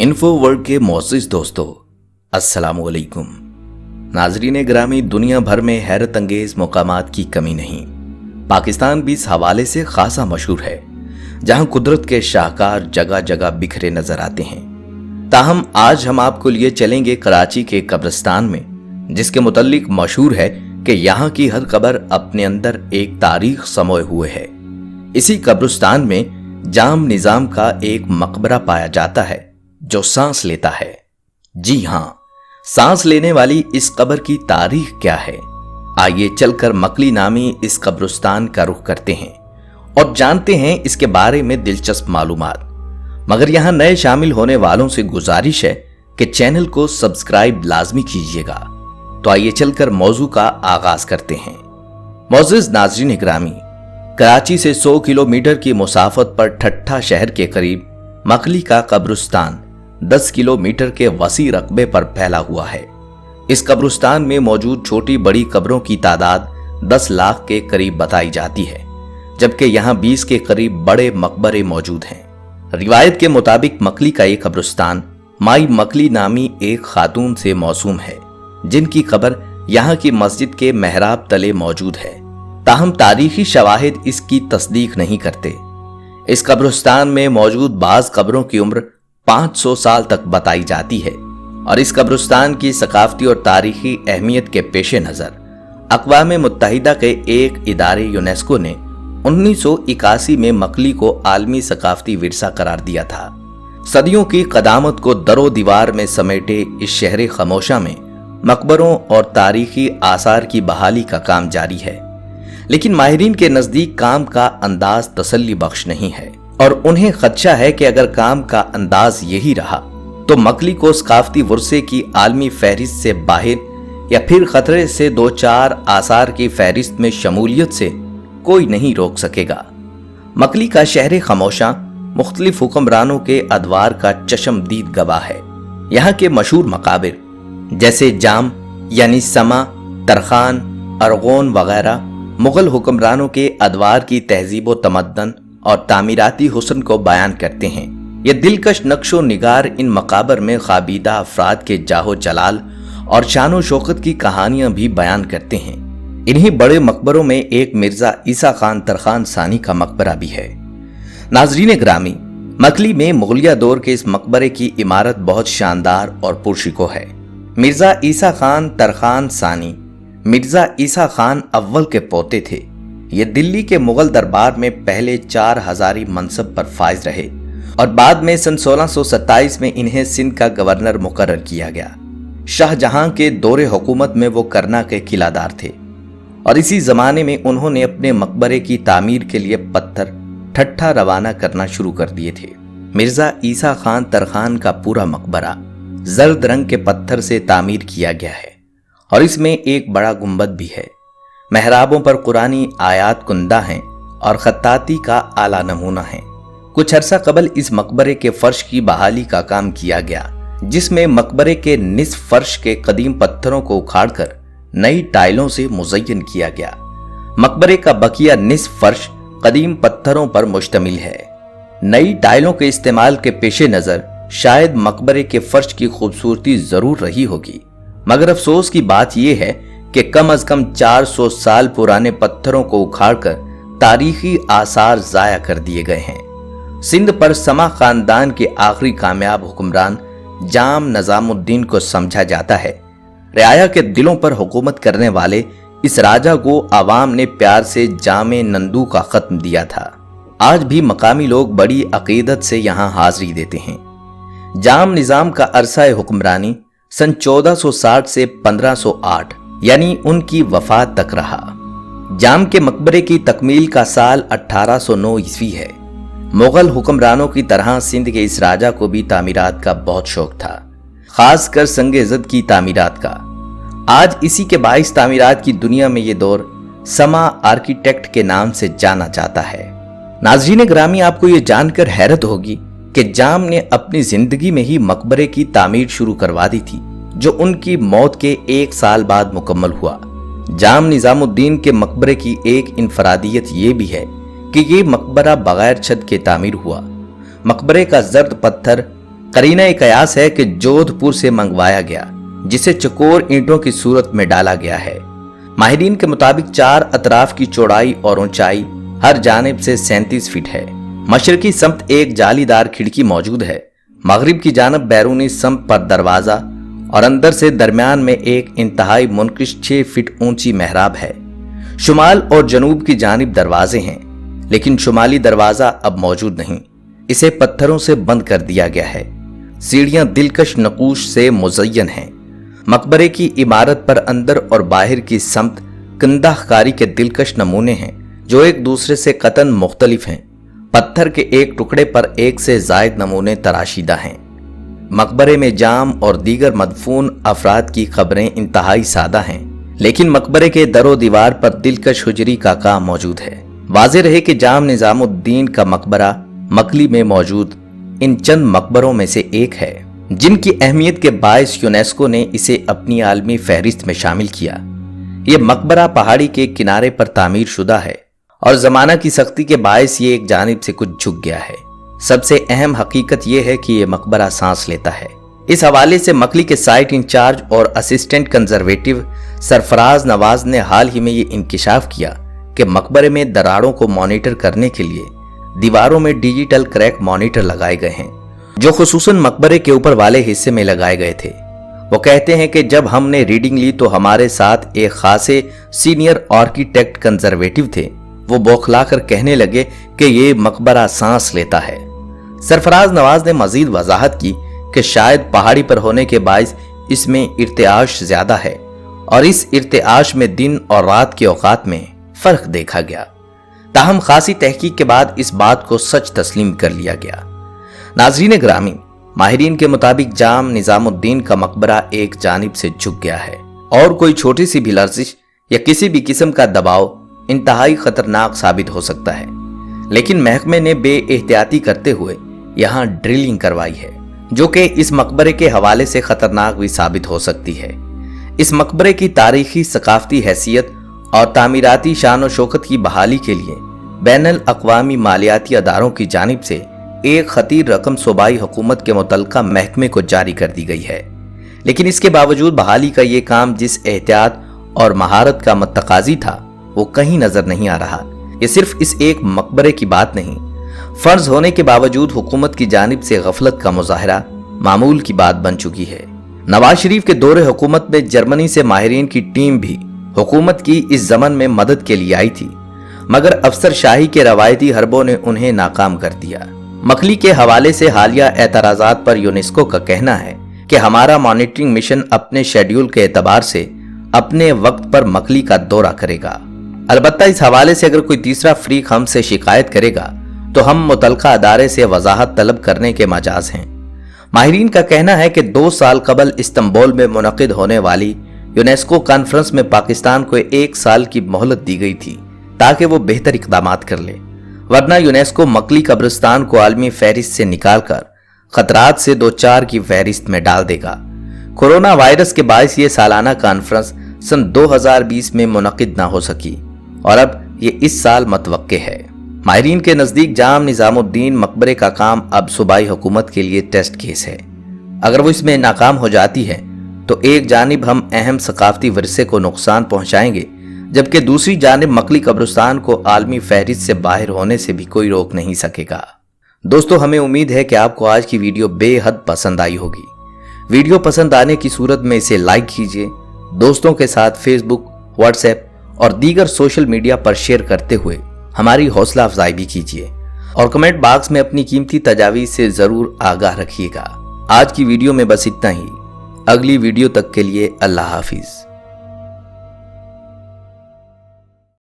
Info world के मोअज़्ज़िज़ दोस्तों, अस्सलामु अलैकुम। नाज़रीन ग्रामी, दुनिया भर में हैरत अंगेज मकामात की कमी नहीं। पाकिस्तान भी इस हवाले से खासा मशहूर है, जहां कुदरत के शाहकार जगह जगह बिखरे नजर आते हैं। ताहम आज हम आपको लिए चलेंगे कराची के कब्रिस्तान में, जिसके मुतल्लिक मशहूर है कि यहाँ की हर कब्र अपने अंदर एक तारीख समोए हुए है। इसी कब्रिस्तान में जाम निजाम का एक मकबरा पाया जाता है जो सांस लेता है। जी हां, सांस लेने वाली इस कब्र की तारीख क्या है? आइए चलकर मकली नामी इस कब्रिस्तान का रुख करते हैं और जानते हैं इसके बारे में दिलचस्प मालूमात। मगर यहां नए शामिल होने वालों से गुजारिश है कि चैनल को सब्सक्राइब लाजमी कीजिएगा। तो आइए चलकर मौजू का आगाज करते हैं। मोअज़्ज़िज़ नाज़रीन ग्रामी, कराची से 100 किलोमीटर की मुसाफत पर ठट्ठा शहर के करीब मकली का कब्रिस्तान 10 किलोमीटर के वसी रकबे पर फैला हुआ है। इस कब्रिस्तान में मौजूद छोटी बड़ी कब्रों की तादाद 10 लाख के करीब बताई जाती है, जबकि यहाँ 20 के करीब बड़े मकबरे मौजूद हैं। रिवायत के मुताबिक मकली का एक कब्रिस्तान माई मकली नामी एक खातून से मौसूम है, जिनकी कब्र यहाँ की मस्जिद के मेहराब तले मौजूद है। ताहम तारीखी शवाहिद इसकी तस्दीक नहीं करते। इस कब्रिस्तान में मौजूद बाज कब्रों की उम्र 500 साल तक बताई जाती है और इस कब्रिस्तान की सकाफती और तारीखी अहमियत के पेश नज़र अक़वाम मुत्तहिदा के एक इदारे यूनेस्को ने 1981 में मकली को आलमी सकाफती विरसा करार दिया था। सदियों की कदामत को दरो दीवार में समेटे इस शहर खामोशा में मकबरों और तारीखी आसार की बहाली का काम जारी है, लेकिन माहिरीन के नजदीक काम का अंदाज तसल्ली बख्श नहीं है और उन्हें खदशा है कि अगर काम का अंदाज यही रहा तो मकली को सकाफती वर्से की आलमी फहरिस्त से बाहर या फिर खतरे से 2-4 आसार की फहरिस्त में शमूलियत से कोई नहीं रोक सकेगा। मकली का शहर खामोशा मुख्तलिफ हुक्मरानों के अदवार का चश्मदीद गवाह है। यहाँ के मशहूर मकाबिर जैसे जाम यानी समा, तरखान, अरगोन वगैरह मुगल हुक्मरानों के अदवार की तहजीब व तमद्दन और तामीराती हुस्न को बयान करते हैं। ये दिलकश नक्शो निगार इन मकाबर में खाबीदा अफराद के जाहो जलाल और शानो शौकत की कहानियां भी बयान करते हैं। इन्हीं बड़े मकबरों में एक मिर्जा ईसा खान तरखान सानी का मकबरा भी है। नाजरीन ग्रामी, मकली में मुगलिया दौर के इस मकबरे की इमारत बहुत शानदार और पुरशिको है। मिर्जा ईसा खान तरखान सानी मिर्जा ईसा खान अव्वल के पोते थे। ये दिल्ली के मुगल दरबार में पहले 4 हजारी मनसब पर फाइज रहे और बाद में सन 1627 में इन्हें सिंध का गवर्नर मुकर्रर किया गया। शाहजहां के दौरे हुकूमत में वो करना के किलादार थे और इसी जमाने में उन्होंने अपने मकबरे की तामीर के लिए पत्थर ठट्ठा रवाना करना शुरू कर दिए थे। मिर्जा ईसा खान तरखान का पूरा मकबरा जर्द रंग के पत्थर से तामीर किया गया है और इसमें एक बड़ा गुंबद भी है। मेहराबों पर कुरानी आयात कुंदा हैं और खत्ताती का आला नमूना है। कुछ अरसा कबल इस मकबरे के फर्श की बहाली का काम किया गया, जिसमें मकबरे के निस्फ फर्श के कदीम पत्थरों को उखाड़कर नई टाइलों से मुज़य्यन किया गया। मकबरे का बकिया निस्फ फर्श कदीम पत्थरों पर मुश्तमिल है। नई टाइलों के इस्तेमाल के पेश नजर शायद मकबरे के फर्श की खूबसूरती जरूर रही होगी, मगर अफसोस की बात यह है कि कम अज कम 400 साल पुराने पत्थरों को उखाड़कर तारीखी आसार जाया कर दिए गए हैं। सिंध पर समा खानदान के आखिरी कामयाब हुक्मरान जाम निजामुद्दीन को समझा जाता है। रियाया के दिलों पर हुकूमत करने वाले इस राजा को आवाम ने प्यार से जामे नंदू का खत्म दिया था। आज भी मकामी लोग बड़ी अकीदत से यहाँ हाजिरी देते हैं। जाम निजाम का अरसा हुक्मरानी सन 1460 से 1508 यानी उनकी वफात तक रहा। जाम के मकबरे की तकमील का साल 1809 ईस्वी है। मुगल हुक्मरानों की तरह सिंध के इस राजा को भी तामीरात का बहुत शौक था, खासकर संग-ए-ज़द की तामीरात का। आज इसी के बाइस तामीरात की दुनिया में ये दौर समा आर्किटेक्ट के नाम से जाना जाता है। नाज़रीन ग्रामी, आपको ये जानकर हैरत होगी कि जाम ने अपनी जिंदगी में ही मकबरे की तामीर शुरू करवा दी थी, जो उनकी मौत के 1 साल बाद मुकम्मल हुआ। जाम निजामुद्दीन के मकबरे की एक इनफरादियत ये भी है कि ये मकबरा बगैर छत के तामीर हुआ। मकबरे का जर्द पत्थर करीना कयास है कि जोधपुर से मंगवाया गया, जिसे चकोर ईंटों की सूरत में डाला गया है। माहिरीन के मुताबिक 4 अतराफ की चौड़ाई और ऊंचाई हर जानिब से 37 फीट है। मशरकी समत एक जालीदार खिड़की मौजूद है। मगरिब की जानब बैरूनी समत पर दरवाजा और अंदर से दरमियान में एक इंतहाई मुनकिश 6 फीट ऊंची मेहराब है। शुमाल और जनूब की जानिब दरवाजे हैं, लेकिन शुमाली दरवाजा अब मौजूद नहीं, इसे पत्थरों से बंद कर दिया गया है। सीढ़ियां दिलकश नकूश से मुज़य्यन हैं। मकबरे की इमारत पर अंदर और बाहर की समत कंदाहकारी के दिलकश नमूने हैं, जो एक दूसरे से कतन मुख्तलिफ हैं। पत्थर के एक टुकड़े पर एक से जायद नमूने तराशीदा हैं। मकबरे में जाम और दीगर मदफून अफराद की खबरें इंतहाई सादा हैं, लेकिन मकबरे के दरो दीवार पर दिलकश हुजरी का काम मौजूद है। वाज़ेह रहे कि जाम निजामुद्दीन का मकबरा मकली में मौजूद इन चंद मकबरों में से एक है, जिनकी अहमियत के बायस यूनेस्को ने इसे अपनी आलमी फहरिस्त में शामिल किया। यह मकबरा पहाड़ी के किनारे पर तामीर शुदा है और जमाना की सख्ती के बायस ये एक जानिब से कुछ झुक गया है। सबसे अहम हकीकत यह है कि यह मकबरा सांस लेता है। इस हवाले से मकली के साइट इंचार्ज और असिस्टेंट कंजर्वेटिव सरफराज नवाज ने हाल ही में ये इंकिशाफ किया कि मकबरे में दरारों को मॉनिटर करने के लिए दीवारों में डिजिटल क्रैक मॉनिटर लगाए गए हैं, जो खुसूसन मकबरे के ऊपर वाले हिस्से में लगाए गए थे। वो कहते हैं कि जब हमने रीडिंग ली तो हमारे साथ एक खासे सीनियर आर्किटेक्ट कंजर्वेटिव थे। वो बौखलाकर कहने लगे कि ये मकबरा सांस लेता है। सरफराज नवाज ने मजीद वजाहत की कि शायद पहाड़ी पर होने के बायस इसमें इर्तिआश ज्यादा है और इस इर्तिआश में दिन और रात के औकात में फर्क देखा गया। ताहम खासी तहकीक के बाद इस बात को सच तस्लीम कर लिया गया। नाज़रीन ग्रामी, माहिरीन के मुताबिक जाम निजामुद्दीन का मकबरा एक जानिब से झुक गया है और कोई छोटी सी भी लर्जिश या किसी भी किस्म का दबाव इंतहाई खतरनाक साबित हो सकता है। लेकिन महकमे ने बेएहतियाती करते हुए यहाँ ड्रिलिंग करवाई है, जो कि इस मकबरे के हवाले से खतरनाक भी साबित हो सकती है। इस मकबरे की तारीखी सकाफती हैसियत और तामीराती शान व शौकत की बहाली के लिए बैनुल अक़वामी मालियाती अदारों की जानिब से एक खतीर रकम सूबाई हुकूमत के मुतल्लिका महकमे को जारी कर दी गई है। लेकिन इसके बावजूद बहाली का ये काम जिस एहतियात और महारत का मुतकाजी था, वो कहीं नजर नहीं आ रहा। ये सिर्फ इस एक मकबरे की बात नहीं, फर्ज होने के बावजूद हुकूमत की जानिब से गफलत का मुजाहरा मामूल की बात बन चुकी है। नवाज शरीफ के दौरे हुकूमत में जर्मनी से माहिरीन की टीम भी हुकूमत की इस जमन में मदद के लिए आई थी, मगर अफसर शाही के रवायती हरबों ने उन्हें नाकाम कर दिया। मकली के हवाले से हालिया एतराजात पर यूनेस्को का कहना है कि हमारा मॉनिटरिंग मिशन अपने शेड्यूल के एतबार से अपने वक्त पर मकली का दौरा करेगा। अलबत्ता इस हवाले से अगर कोई तीसरा फरीक हमसे शिकायत करेगा तो हम मुतल्लिका अदारे से वजाहत तलब करने के मजाज हैं। माहिरीन का कहना है कि 2 साल कबल इस्तांबुल में मुनक़िद होने वाली यूनेस्को कॉन्फ्रेंस में पाकिस्तान को 1 साल की मोहलत दी गई थी ताकि वो बेहतर इक़दामात कर ले, वरना यूनेस्को मकली कब्रिस्तान को आलमी फहरिस्त से निकालकर खतरात से 2-4 की फहरिस्त में डाल देगा। कोरोना वायरस के बायस ये सालाना कॉन्फ्रेंस सन 2020 में मुनक़िद ना हो सकी और अब ये इस साल मतवक्के है। माहिरीन के नज़दीक जाम निजामुद्दीन मकबरे का काम अब सूबाई हुकूमत के लिए टेस्ट केस है। अगर वो इसमें नाकाम हो जाती है तो एक जानिब हम अहम सकाफती विरसे को नुकसान पहुंचाएंगे, जबकि दूसरी जानिब मकली कब्रिस्तान को आलमी फहरिस्त से बाहर होने से भी कोई रोक नहीं सकेगा। दोस्तों, हमें उम्मीद है कि आपको आज की वीडियो बेहद पसंद आई होगी। वीडियो पसंद आने की सूरत में इसे लाइक कीजिए, दोस्तों के साथ फेसबुक, व्हाट्सएप और दीगर सोशल मीडिया पर शेयर करते हुए हमारी हौसला अफजाई भी कीजिए और कमेंट बॉक्स में अपनी कीमती तजावीज़ से जरूर आगाह रखिएगा। आज की वीडियो में बस इतना ही। अगली वीडियो तक के लिए अल्लाह हाफिज।